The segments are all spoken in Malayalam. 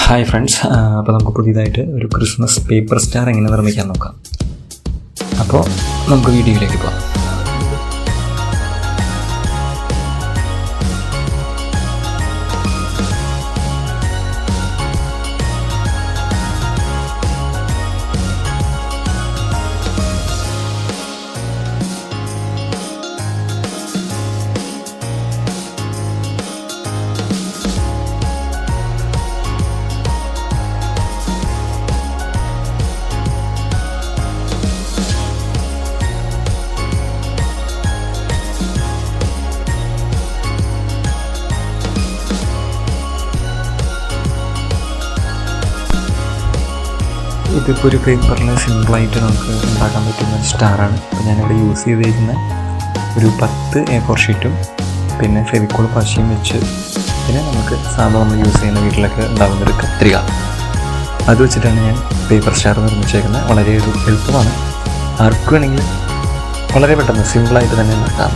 ഹായ് ഫ്രണ്ട്സ്, അപ്പോൾ നമുക്ക് പുതിയതായിട്ട് ഒരു ക്രിസ്മസ് പേപ്പർ സ്റ്റാർ എങ്ങനെ നിർമ്മിക്കാൻ നോക്കാം. അപ്പോൾ നമുക്ക് വീഡിയോയിലേക്ക് പോകാം. ഇതിപ്പോൾ ഒരു പേപ്പറിൽ സിമ്പിളായിട്ട് നമുക്ക് ഉണ്ടാക്കാൻ പറ്റുന്ന സ്റ്റാറാണ്. അപ്പോൾ ഞാനിവിടെ യൂസ് ചെയ്തിരിക്കുന്ന ഒരു 10 A4 ഷീറ്റും പിന്നെ ഫെവിക്കോൾ പശയും വെച്ച് പിന്നെ നമുക്ക് സാധാരണ നമ്മൾ യൂസ് ചെയ്യുന്ന വീട്ടിലൊക്കെ ഉണ്ടാകുന്നൊരു കത്രിക, അത് വെച്ചിട്ടാണ് ഞാൻ പേപ്പർ സ്റ്റാർ നിർമ്മിച്ചേക്കുന്നത്. വളരെ എളുപ്പമാണ്, ആർക്കും വേണമെങ്കിൽ വളരെ പെട്ടെന്ന് സിമ്പിളായിട്ട് തന്നെ ഉണ്ടാക്കാം.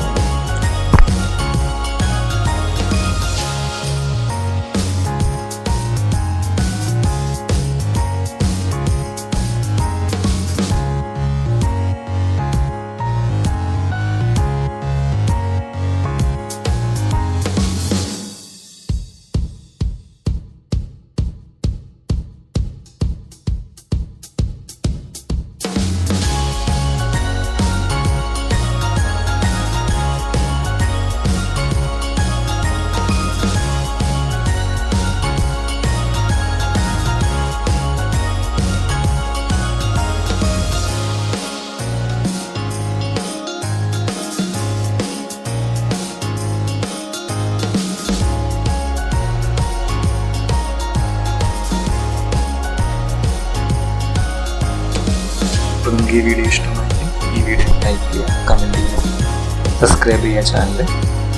അപ്പോൾ നിങ്ങൾക്ക് ഈ വീഡിയോ ഇഷ്ടമാണെങ്കിൽ ഈ വീഡിയോ ലൈക്ക് ചെയ്യുക, കമൻറ്റ് ചെയ്യുക, സബ്സ്ക്രൈബ് ചെയ്യുക ചാനൽ.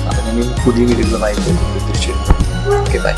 അപ്പോൾ ഞാൻ പുതിയ വീഡിയോകളുമായിട്ട് തിരിച്ചു വരും. Okay, by.